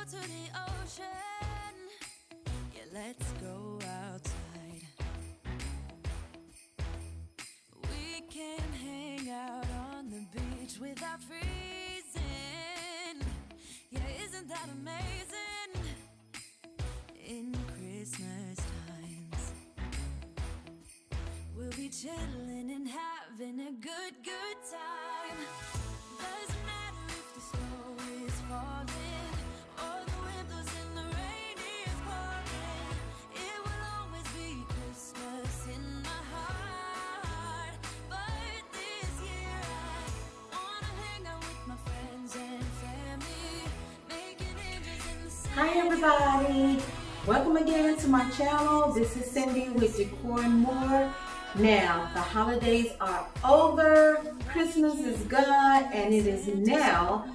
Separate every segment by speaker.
Speaker 1: to the ocean. Yeah, let's go outside. We can hang out on the beach without freezing. Yeah, isn't that amazing? In Christmas times, we'll be chilling and having a good time. Doesn't matter if the snow is falling or the wind blows and the rain is pouring. It will always be Christmas in my heart. But this year I wanna hang out with my friends and family, making angels in the sky.
Speaker 2: Hi everybody, welcome again to my channel. This is Cindy with Decor and More. Now the holidays are over, Christmas is gone, and it is now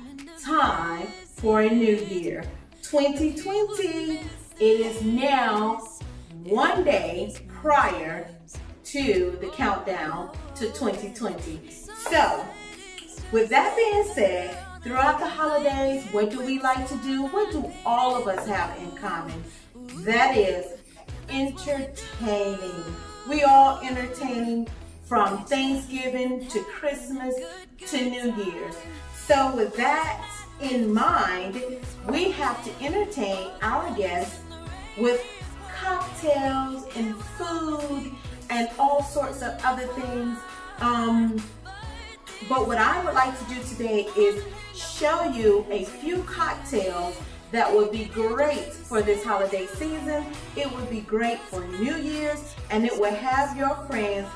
Speaker 2: time for a new year, 2020. It is now one day prior to the countdown to 2020. So with that being said, throughout the holidays, what do we like to do? What do all of us have in common? That is entertaining. We all entertaining from Thanksgiving to Christmas to New Year's. So with that in mind, we have to entertain our guests with cocktails and food and all sorts of other things. But what I would like to do today is show you a few cocktails that would be great for this holiday season. It would be great for New Year's, and it will have your friends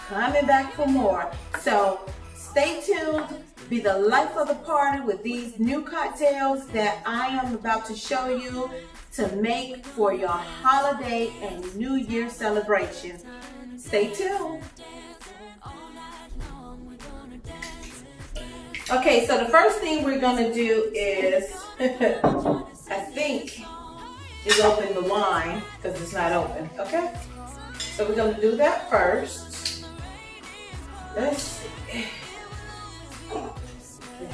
Speaker 2: coming back for more. So stay tuned, be the life of the party with these new cocktails that I am about to show you to make for your holiday and New Year celebration. Stay tuned. Okay, so the first thing we're gonna do is, I think, is open the wine, because it's not open, okay? So we're gonna do that first. Let's see.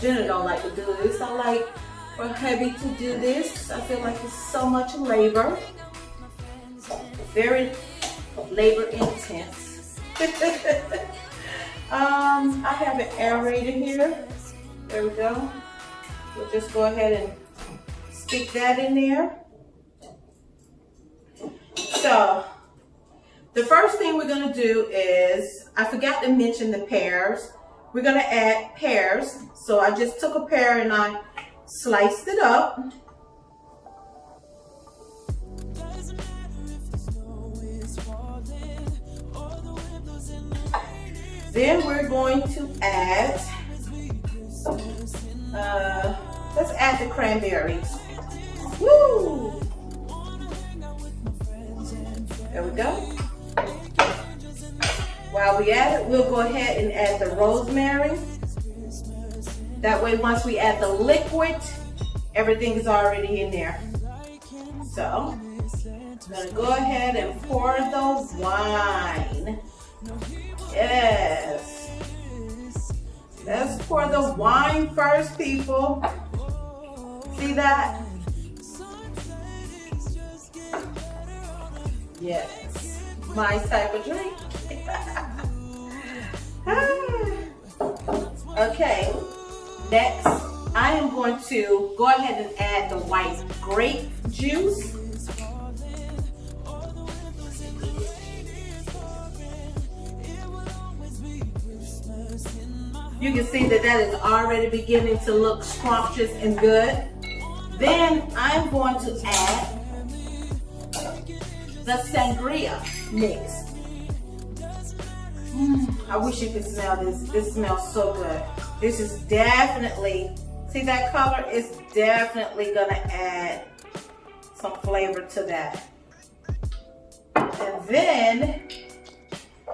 Speaker 2: Jenna don't like to do this. I like for hubby to do this. I feel like it's so much labor. Very labor intense. I have an aerator here. There we go. We'll just go ahead and stick that in there. So the first thing we're going to do is, I forgot to mention the pears. We're going to add pears. So I just took a pear and I sliced it up. Then we're going to add, let's add the cranberries. Woo! There we go. While we add it, we'll go ahead and add the rosemary. That way, once we add the liquid, everything is already in there. So, I'm gonna go ahead and pour the wine. Yes. Let's pour the wine first, people. See that? Yes. My type of drink. Okay. Next, I am going to go ahead and add the white grape juice. You can see that that is already beginning to look scrumptious and good. Then I'm going to add the sangria mix. I wish you could smell this. This smells so good. This is definitely, see that color? It's definitely gonna add some flavor to that. And then,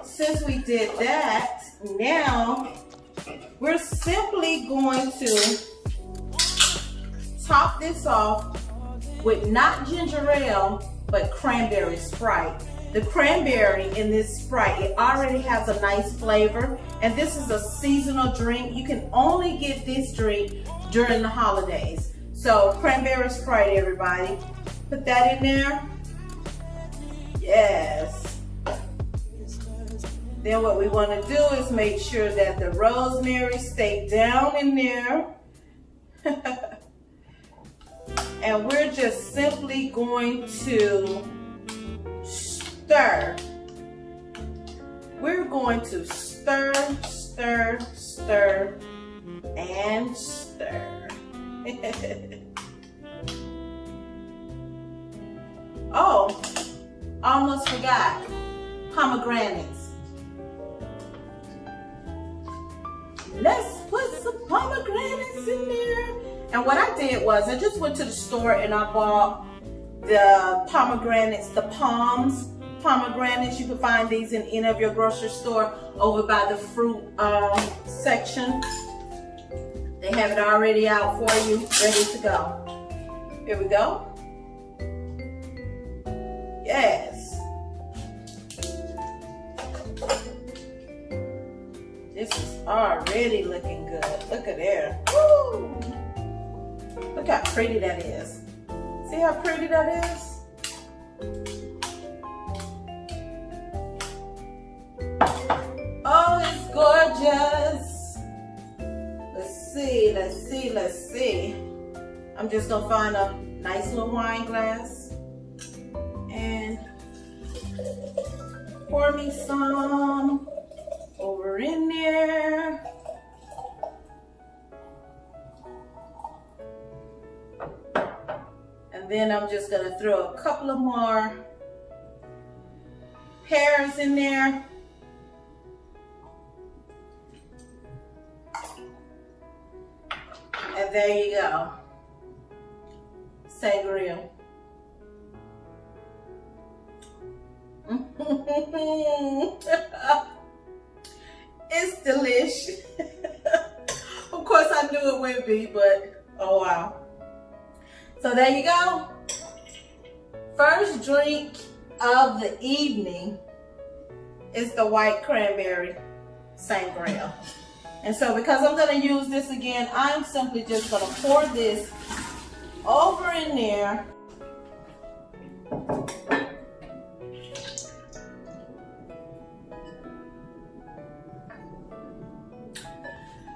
Speaker 2: since we did that, now we're simply going to top this off with not ginger ale, but cranberry Sprite. The cranberry in this Sprite, it already has a nice flavor, and this is a seasonal drink. You can only get this drink during the holidays. So cranberry Sprite, everybody. Put that in there. Yes. Then what we want to do is make sure that the rosemary stay down in there. And we're just simply going to stir. We're going to stir, stir, stir, and stir. Oh, almost forgot. Pomegranates. Let's put some pomegranates in there. And what I did was I just went to the store and I bought the pomegranates, the pomegranates. You can find these in any of your grocery store over by the fruit section. They have it already out for you, ready to go. Here we go. Yes. This is already looking good. Look at there. Woo! Look how pretty that is. See how pretty that is? Oh, it's gorgeous. Let's see, let's see, let's see. I'm just gonna find a nice little wine glass and pour me some over in there. And then I'm just gonna throw a couple of more pears in there. And there you go. Sangria. It's delicious. Of course I knew it would be, but oh wow. So there you go. First drink of the evening is the white cranberry sangria. And so because I'm going to use this again, I'm simply just going to pour this over in there.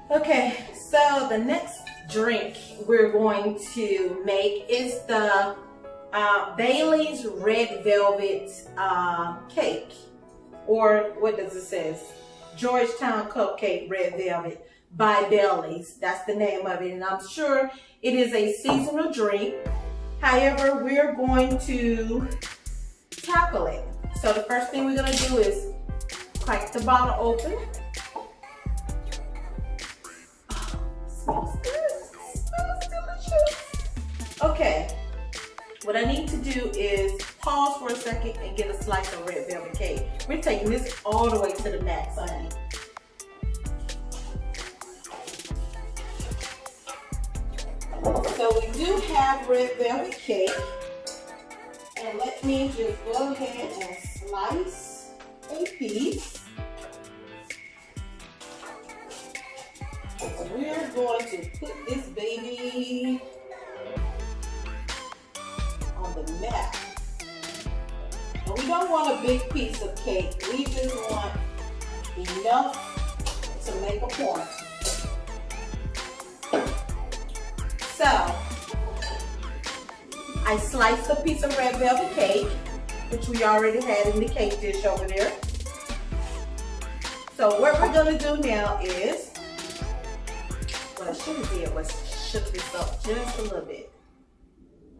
Speaker 2: Okay, so the next drink we're going to make is the Bailey's Red Velvet Cake, or what does it say? Georgetown Cupcake Red Velvet by Bailey's. That's the name of it, and I'm sure it is a seasonal drink. However, we're going to tackle it. So the first thing we're going to do is crack the bottle open. Smells good. Smells delicious. Okay, what I need to do is pause for a second and get a slice of red velvet cake. We're taking this all the way to the max, honey. So we do have red velvet cake, and let me just go ahead and slice a piece. We're going to put this baby on the mat. And we don't want a big piece of cake. We just want enough to make a point. So, I sliced a piece of red velvet cake, which we already had in the cake dish over there. So what we're going to do now is, what I should have did was shook this up just a little bit.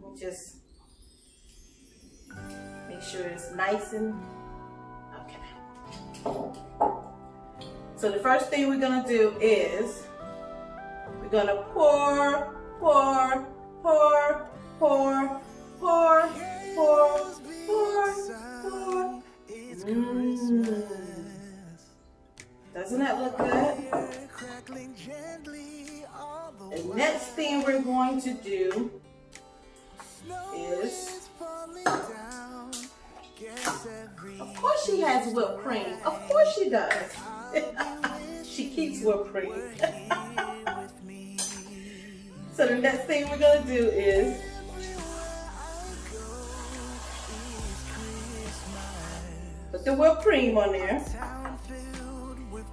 Speaker 2: Let me just make sure it's nice and okay. So the first thing we're gonna do is we're gonna pour. Doesn't that look good? The next thing we're going to do is, of course she has whipped cream. Of course she does. She keeps whipped cream. So the next thing we're gonna do is put the whipped cream on there.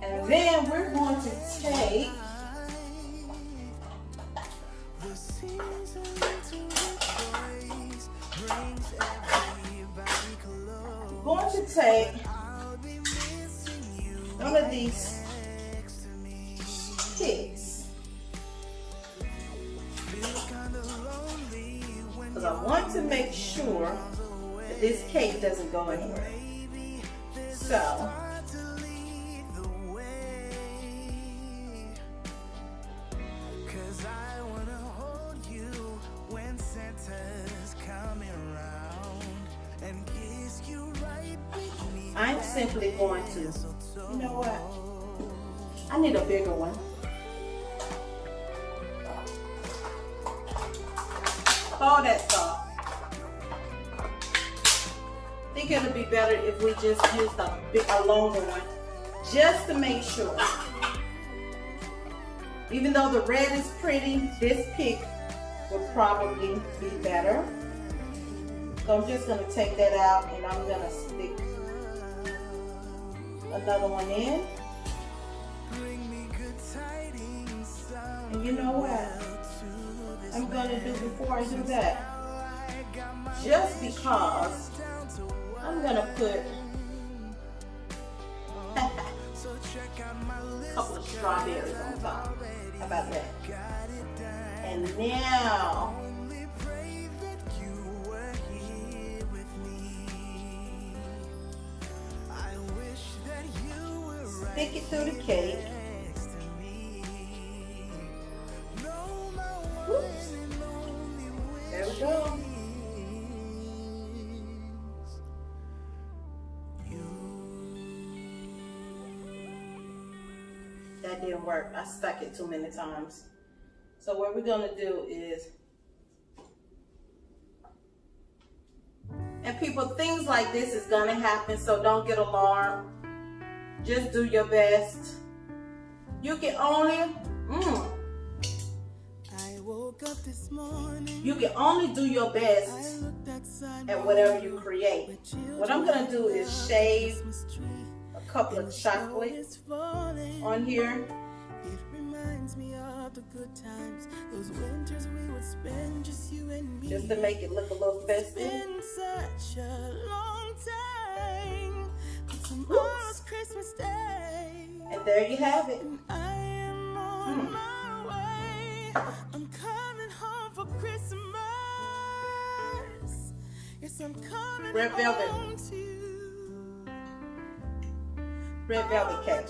Speaker 2: And then we're going to take one of these sticks, because I want to make sure that this cake doesn't go anywhere. So I'm simply going to, you know what? I need a bigger one. Hold that thought. I think it'll be better if we just use a longer one, just to make sure. Even though the red is pretty, this pick will probably be better. So I'm just going to take that out and I'm going to stick another one in. And you know what I'm going to do before I do that? Just because I'm going to put a couple of strawberries on top. How about that? And now stick it through the cake. Whoops. There we go. That didn't work. I stuck it too many times. So what we're gonna do is, and people, things like this is gonna happen, so don't get alarmed. Just do your best. You can only, you can only do your best at whatever you create. What I'm gonna do is shave a couple of chocolates on here.
Speaker 1: It reminds me of the good times, those winters we would spend just you and me.
Speaker 2: Just to make it look a little festive.
Speaker 1: It's been such a long time, but tomorrow's Christmas Day.
Speaker 2: And there you have it.
Speaker 1: And I am on my way. I'm coming home for Christmas. Yes, I'm coming
Speaker 2: Red velvet.
Speaker 1: home to you.
Speaker 2: Red velvet cake.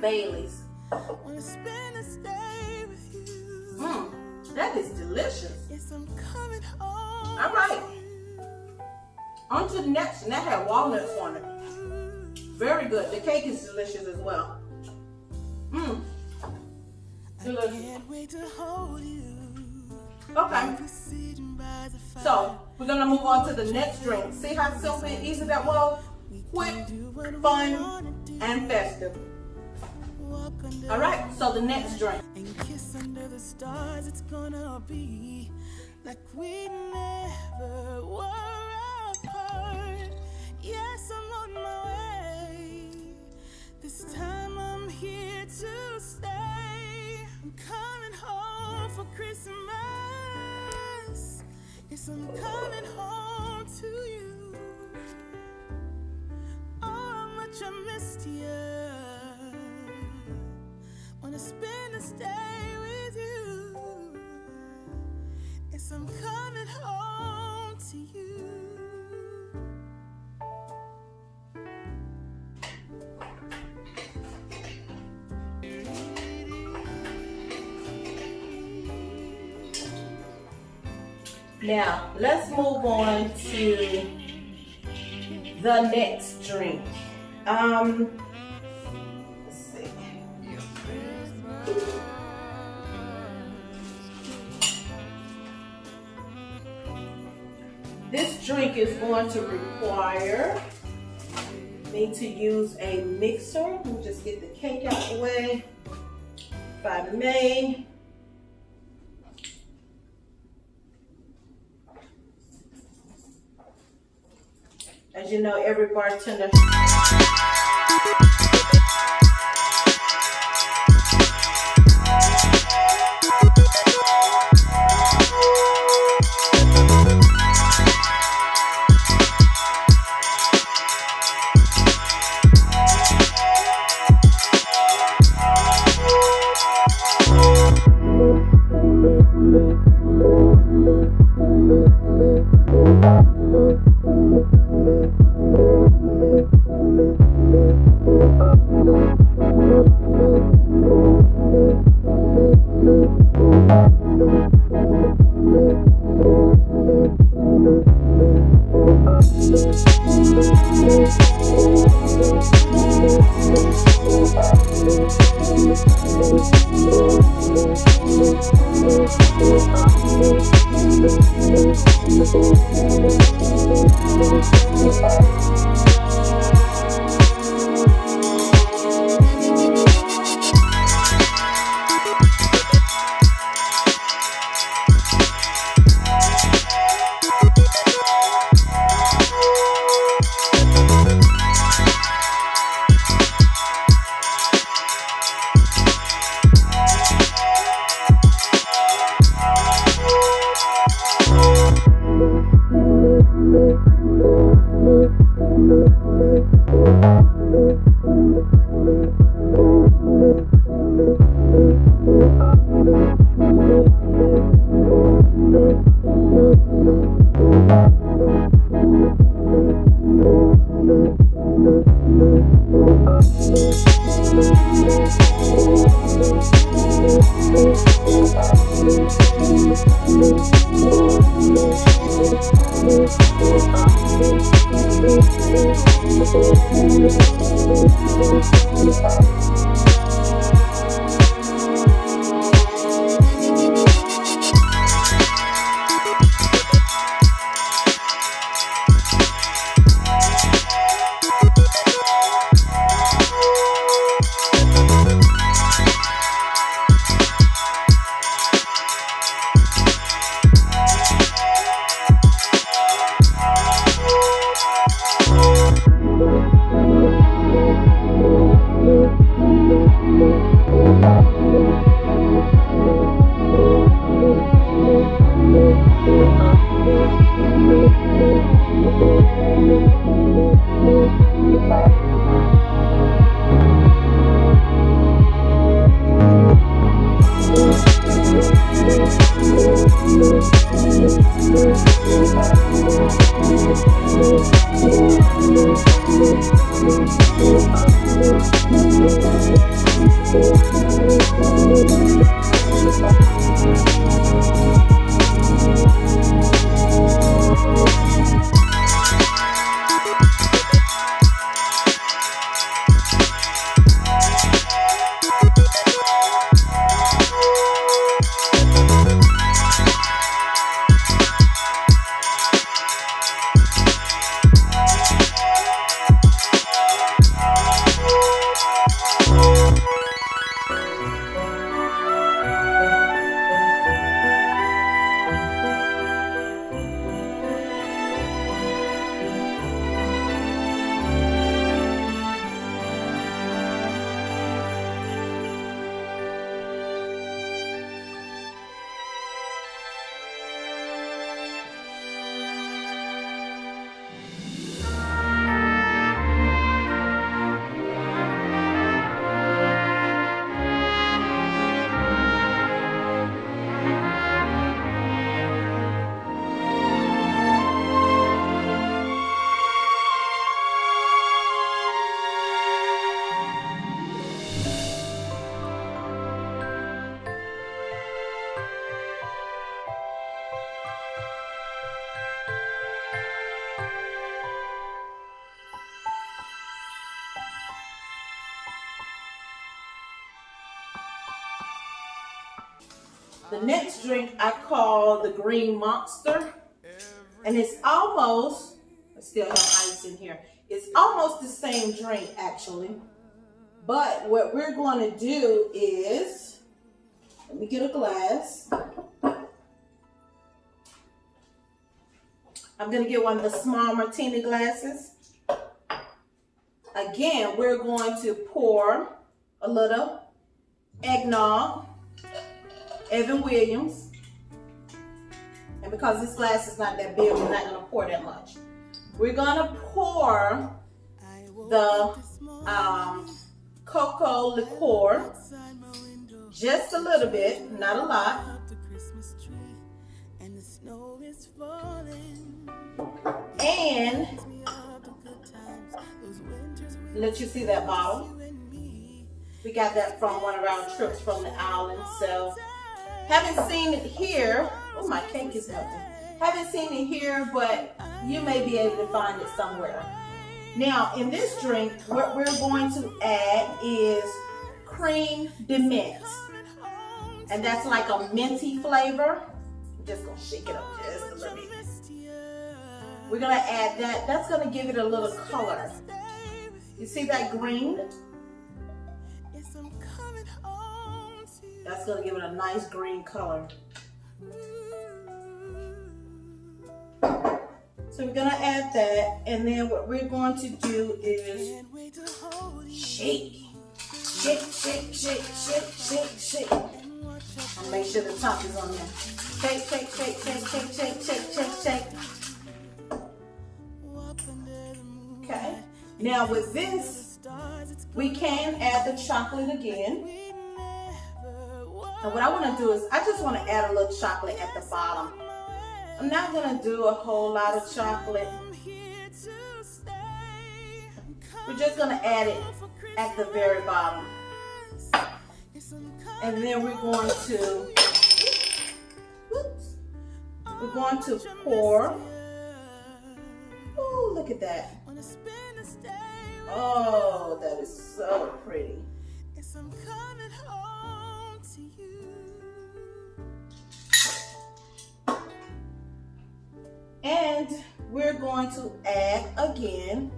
Speaker 2: Bailey's.
Speaker 1: Wanna spend this day with you.
Speaker 2: That is delicious.
Speaker 1: Yes, I'm coming home.
Speaker 2: All right. On to the next one. That had walnuts on it. Very good. The cake is delicious as well. Delicious.
Speaker 1: I can't wait to hold you.
Speaker 2: Okay. So we're gonna move on to the next drink. See how simple and easy that was? Quick, fun, and festive. All right, so the next drink.
Speaker 1: And kiss under the stars, it's gonna be like we never were apart. Yes, I'm on my way. This time I'm here to stay. I'm coming home for Christmas. Yes, I'm coming home to you. Oh, how much I missed you. Wanna spend this day with you. Yes, I'm coming home to you.
Speaker 2: Now, let's move on to the next drink. Let's see. This drink is going to require me to use a mixer. Let me just get the cake out the way. if I may. As you know, every bartender The next drink I call the Green Monster, and it's almost, I still have ice in here, it's almost the same drink actually, but what we're going to do is Let me get a glass. I'm going to get one of the small martini glasses. Again, we're going to pour a little eggnog, Evan Williams. And because this glass is not that big, we're not going to pour that much. We're going to pour the cocoa liqueur, just a little bit, not a lot. And let you see that bottle. We got that from one of our trips from the island. So haven't seen it here. Oh, my cake is melting. Haven't seen it here, but you may be able to find it somewhere. Now, in this drink, what we're going to add is crème de menthe. And that's like a minty flavor. I'm just going to shake it up just a little bit. We're going to add that. That's going to give it a little color. You see that green? That's going to give it a nice green color. So we're going to add that, and then what we're going to do is shake. Shake, shake, shake, shake, shake, shake. And make sure the top is on there. Shake, shake, shake, shake, shake, shake, shake, shake, shake. Okay. Now with this, we can add the chocolate again. And what I want to do is, I just want to add a little chocolate at the bottom. I'm not going to do a whole lot of chocolate. We're just going to add it at the very bottom. And then we're going to, pour. Ooh, look at that. Oh, that is so pretty. And we're going to add again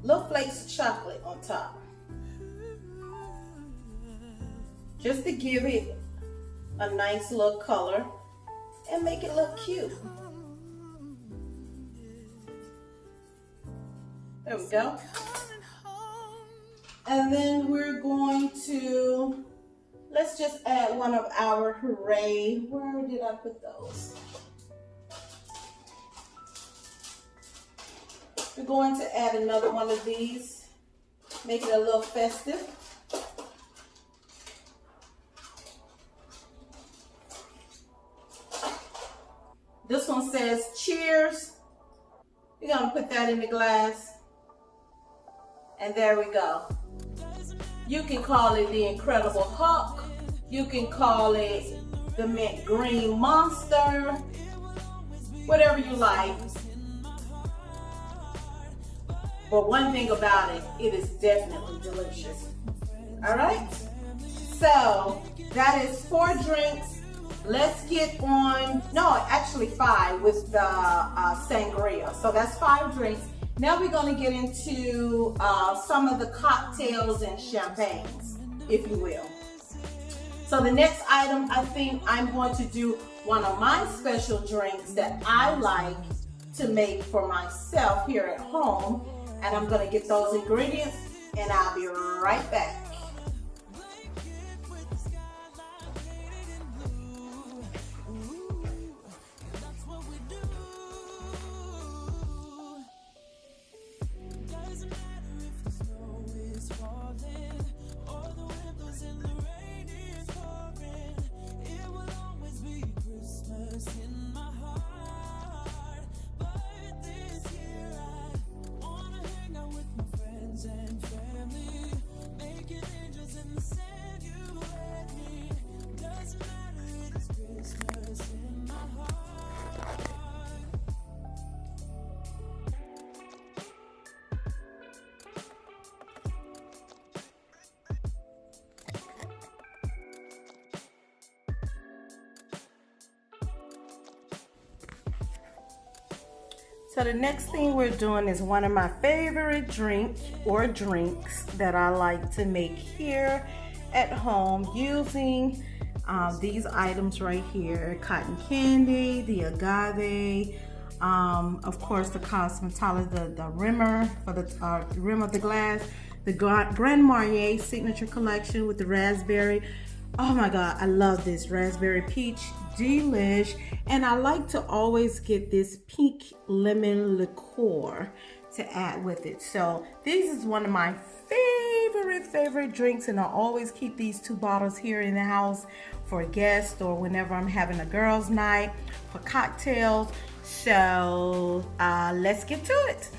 Speaker 2: little flakes of chocolate on top, just to give it a nice little color and make it look cute. There we go. And then we're going to, let's just add one of our Hooray. Where did I put those? We're going to add another one of these, make it a little festive. This one says cheers. We're going to put that in the glass. And there we go. You can call it the Incredible Hulk. You can call it the Mint Green Monster. Whatever you like. But one thing about it, it is definitely delicious. All right? So that is 4 drinks. Let's get on, no, actually 5 with the sangria. So that's 5 drinks. Now we're going to get into some of the cocktails and champagnes, if you will. So the next item, I think I'm going to do one of my special drinks that I like to make for myself here at home. And I'm going to get those ingredients, and I'll be right back. So the next thing we're doing is one of my favorite drinks that I like to make here at home using these items right here: cotton candy, the agave, of course the cosmetologist, the rimmer for the rim of the glass, the Grand Marnier signature collection with the raspberry. Oh my god, I love this raspberry peach delish. And I like to always get this pink lemon liqueur to add with it. So this is one of my favorite drinks, and I always keep these 2 bottles here in the house for guests or whenever I'm having a girls' night for cocktails. So let's get to it.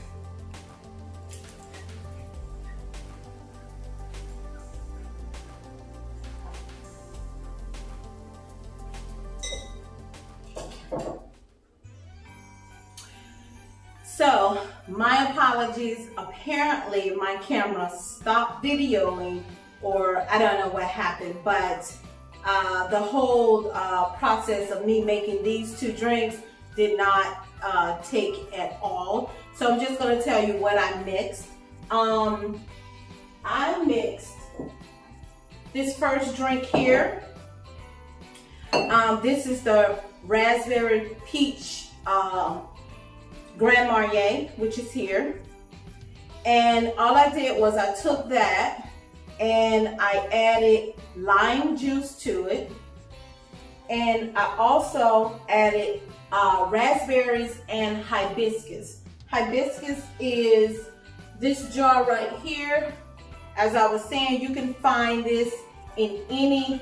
Speaker 2: So, my apologies. Apparently, my camera stopped videoing, or I don't know what happened, but the whole process of me making these 2 drinks did not take at all. So, I'm just going to tell you what I mixed. I mixed this first drink here. This is the raspberry peach Grand Marnier, which is here. And all I did was I took that and I added lime juice to it. And I also added raspberries and hibiscus. Hibiscus is this jar right here. As I was saying, you can find this in any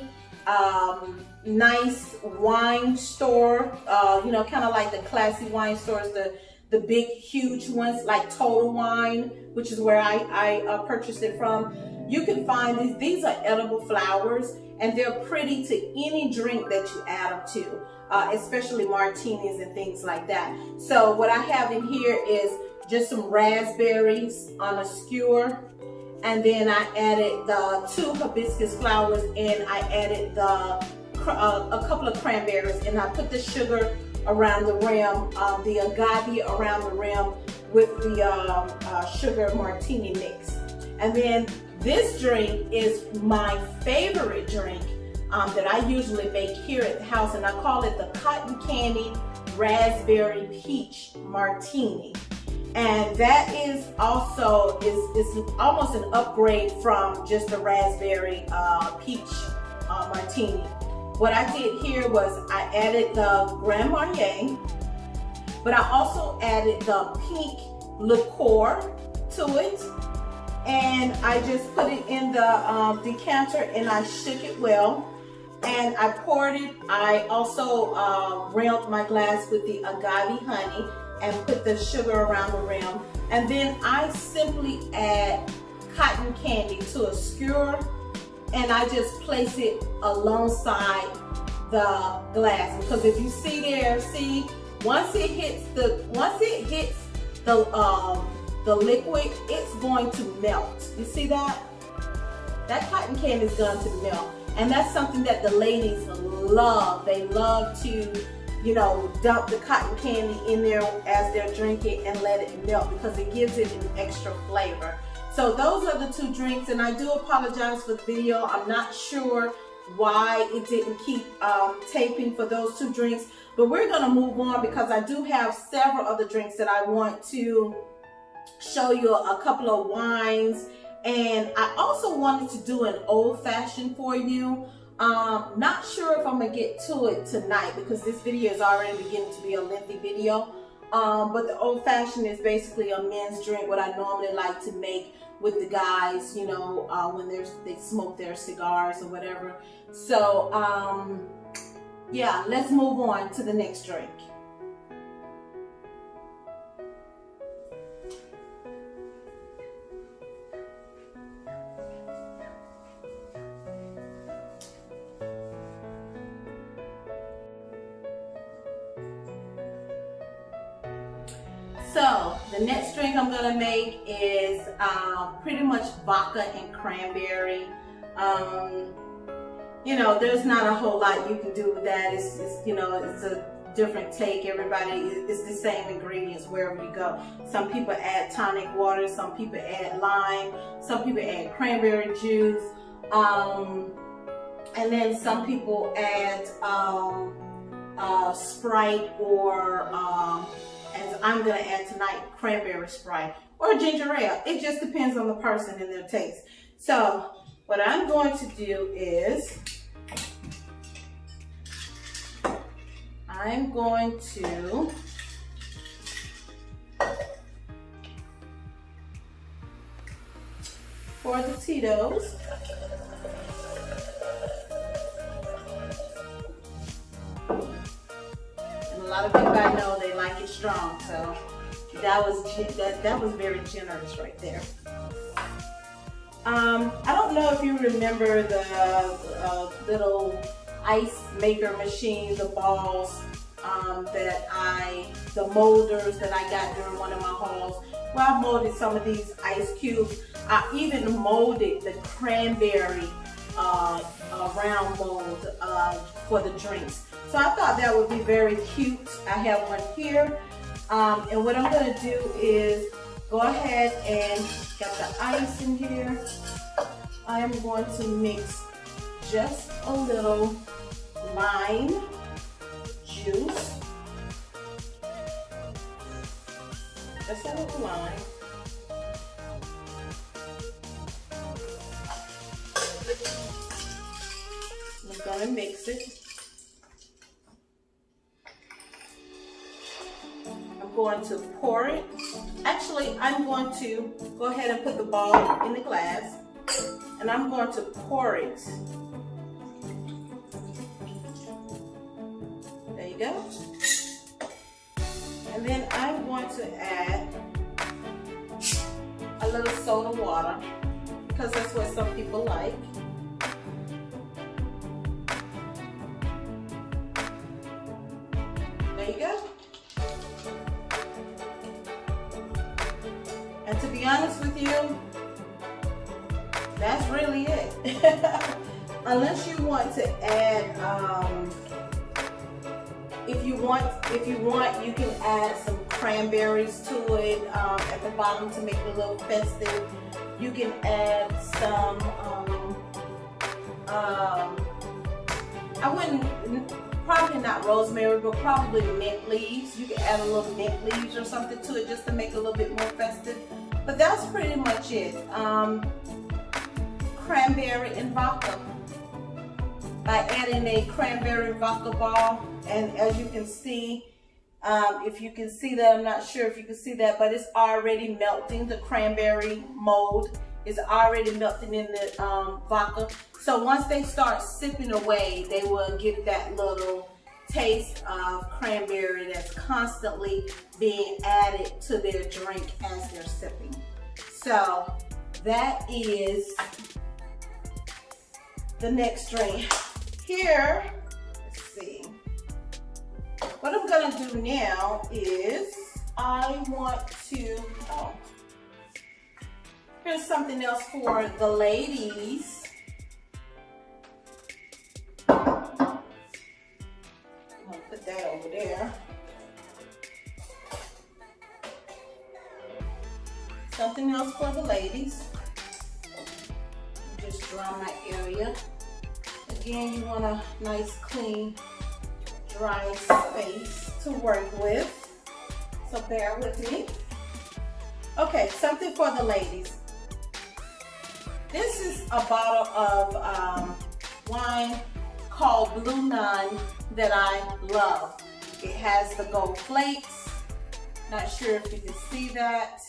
Speaker 2: nice wine store, you know, kind of like the classy wine stores, the big huge ones like Total Wine, which is where I purchased it from. You can find these are edible flowers, and they're pretty to any drink that you add them to, especially martinis and things like that. So what I have in here is just some raspberries on a skewer, and then I added the 2 hibiscus flowers, and I added a couple of cranberries, and I put the sugar around the rim, the agave around the rim with the sugar martini mix. And then this drink is my favorite drink that I usually make here at the house, and I call it the cotton candy raspberry peach martini. And that is also is almost an upgrade from just the raspberry peach martini. What I did here was I added the Grand Marnier, but I also added the pink liqueur to it, and I just put it in the decanter and I shook it well, and I poured it. I also rimmed my glass with the agave honey and put the sugar around the rim, and then I simply add cotton candy to a skewer, and I just place it alongside the glass, because if you see there, once it hits the liquid, it's going to melt. You see that? That cotton candy is going to melt, and that's something that the ladies love. They love to, you know, dump the cotton candy in there as they're drinking and let it melt, because it gives it an extra flavor. So those are the 2 drinks, and I do apologize for the video. I'm not sure why it didn't keep taping for those 2 drinks, but we're going to move on because I do have several other drinks that I want to show you, a couple of wines, and I also wanted to do an old-fashioned for you. Not sure if I'm going to get to it tonight because this video is already beginning to be a lengthy video. But the old fashioned is basically a men's drink, what I normally like to make with the guys, you know, when they smoke their cigars or whatever. So, yeah, let's move on to the next drink. So the next drink I'm gonna make is pretty much vodka and cranberry. You know, there's not a whole lot you can do with that. It's you know, it's a different take. Everybody, it's the same ingredients wherever you go. Some people add tonic water, some people add lime, some people add cranberry juice. And then some people add Sprite or, as I'm gonna add tonight, cranberry Sprite or ginger ale. It just depends on the person and their taste. So what I'm going to do is I'm going to pour the Tito's. And a lot of people I know, they like it strong, so that was very generous right there. I don't know if you remember the little ice maker machine, the balls the molders that I got during one of my hauls. Well, I molded some of these ice cubes. I even molded the cranberry round mold for the drinks. So I thought that would be very cute. I have one here. And what I'm going to do is go ahead and got the ice in here. I am going to mix just a little lime juice. Just a little lime. I'm going to mix it. I'm going to pour it. Actually, I'm going to go ahead and put the ball in the glass, and I'm going to pour it. There you go. And then I'm going to add a little soda water, because that's what some people like. There you go. And to be honest with you, that's really it. Unless you want to add, if you want, you can add some cranberries to it at the bottom to make it a little festive. You can add some, probably not rosemary, but probably mint leaves. You can add a little mint leaves or something to it just to make it a little bit more festive. But that's pretty much it. Cranberry and vodka. By adding a cranberry vodka ball, and as you can see, if you can see that, I'm not sure if you can see that, but it's already melting. The cranberry mold is already melting in the vodka. So once they start sipping away, they will get that little taste of cranberry that's constantly being added to their drink as they're sipping. So that is the next drink. Here, let's see. What I'm gonna do now is I want to, here's something else for the ladies. I'm gonna put that over there. Something else for the ladies. Just draw my area. Again, you want a nice, clean, dry space to work with. So bear with me. Okay, something for the ladies. This is a bottle of wine called Blue Nun that I love. It has the gold flakes. Not sure if you can see that,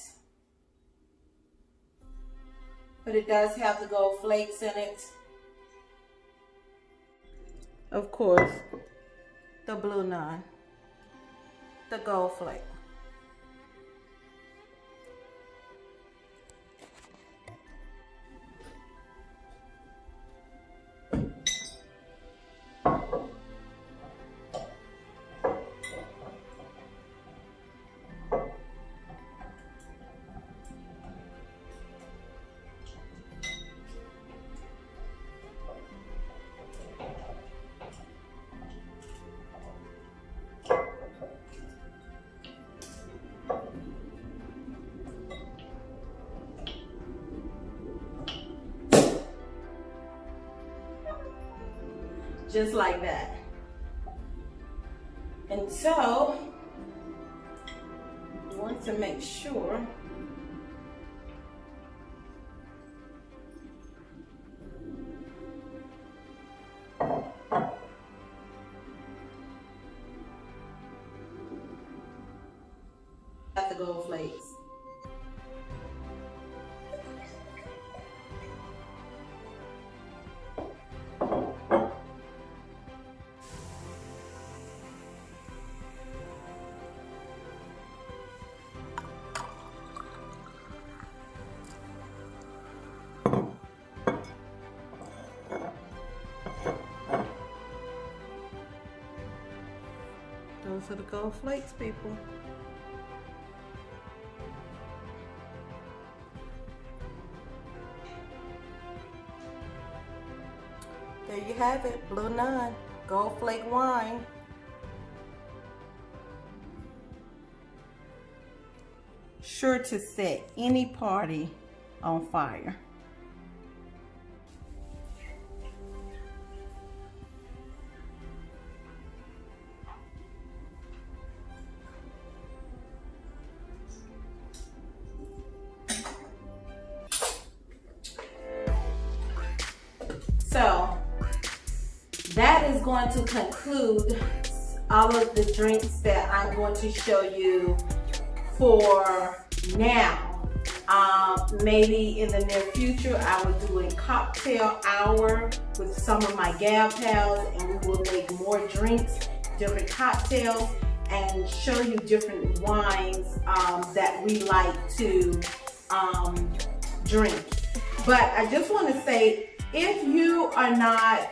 Speaker 2: but it does have the gold flakes in it. Of course, the Blue Nun, the gold flake. just like that. And so you want to make sure at the gold flakes. Those are the gold flakes, people. There you have it, Blue Nun, Gold Flake wine. Sure to set any party on fire. So that is going to conclude all of the drinks that I'm going to show you for now. Maybe in the near future I will do a cocktail hour with some of my gal pals, and we will make more drinks, different cocktails, and show you different wines that we like to drink. But I just want to say, if you are not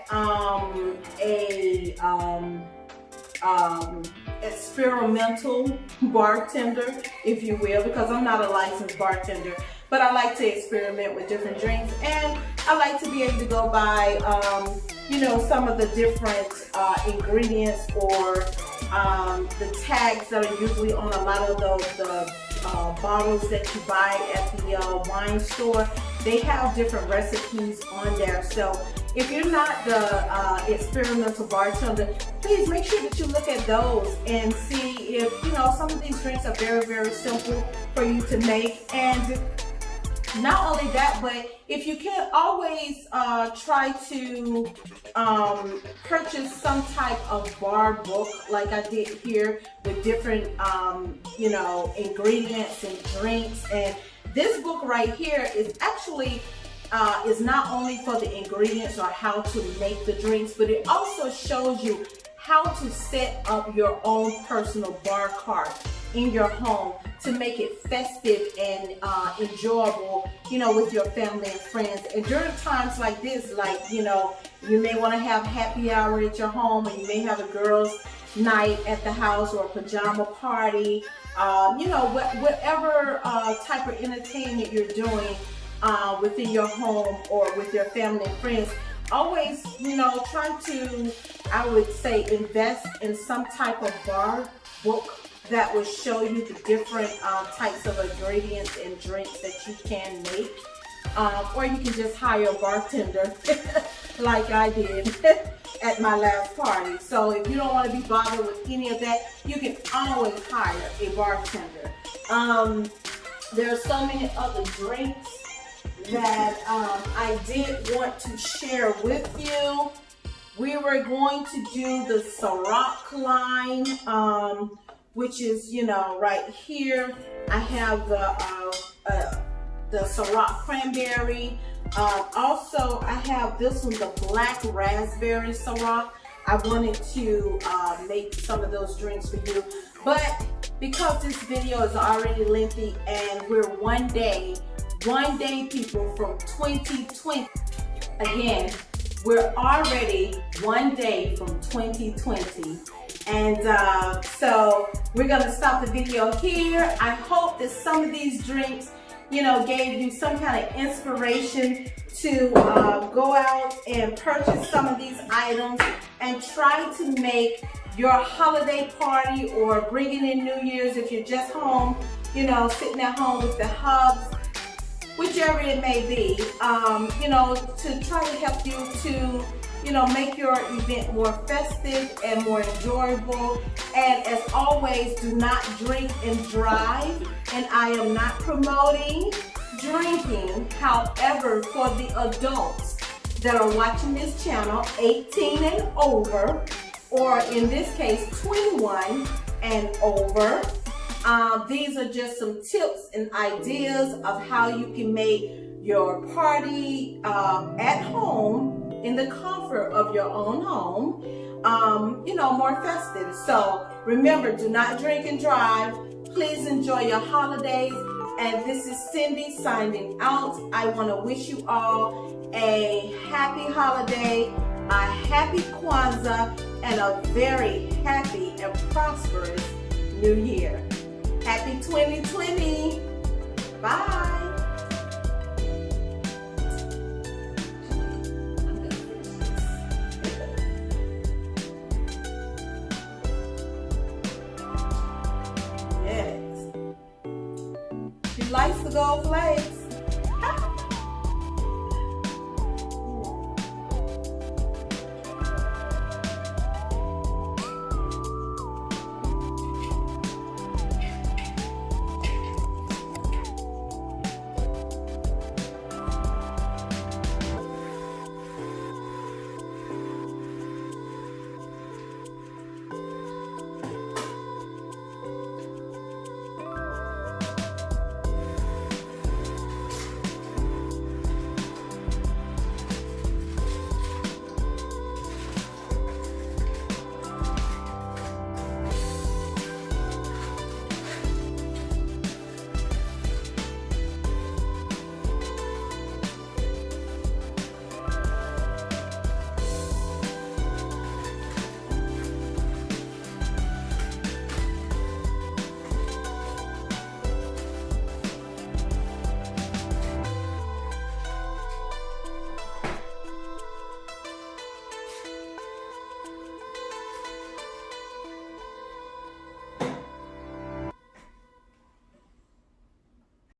Speaker 2: experimental bartender, if you will, because I'm not a licensed bartender, but I like to experiment with different drinks, and I like to be able to go by, you know, some of the different ingredients or the tags that are usually on a lot of the bottles that you buy at the wine store. They have different recipes on there. So if you're not the experimental bartender, please make sure that you look at those and see if, you know, some of these drinks are very, very simple for you to make. And not only that, but if you can always try to purchase some type of bar book like I did here with different, you know, ingredients and drinks. And this book right here is actually is not only for the ingredients or how to make the drinks, but it also shows you how to set up your own personal bar cart in your home to make it festive and enjoyable, you know, with your family and friends. And during times like this, like, you know, you may want to have happy hour at your home, and you may have a girls' night at the house or a pajama party, you know, whatever type of entertainment you're doing within your home or with your family and friends. Always, you know, try to, I would say, invest in some type of bar book that will show you the different types of ingredients and drinks that you can make. Or you can just hire a bartender like I did at my last party. So if you don't want to be bothered with any of that, you can always hire a bartender. There are so many other drinks that I did want to share with you. We were going to do the Ciroc line, which is, you know, right here. I have the Ciroc cranberry. Also, I have this one, the black raspberry Ciroc. I wanted to make some of those drinks for you, but because this video is already lengthy and we're one day people from 2020, again, we're already one day from 2020. And so we're gonna stop the video here. I hope that some of these drinks, you know, gave you some kind of inspiration to go out and purchase some of these items and try to make your holiday party, or bringing in New Year's if you're just home, you know, sitting at home with the hubs, whichever it may be, you know, to try to help you to make your event more festive and more enjoyable. And as always, do not drink and drive. And I am not promoting drinking. However, for the adults that are watching this channel, 18 and over, or in this case, 21 and over, these are just some tips and ideas of how you can make your party at home, in the comfort of your own home, more festive. So remember, do not drink and drive. Please enjoy your holidays. And this is Cindy signing out. I want to wish you all a happy holiday, a happy Kwanzaa, and a very happy and prosperous New Year. Happy 2020. Bye. Yes. She likes the gold flakes.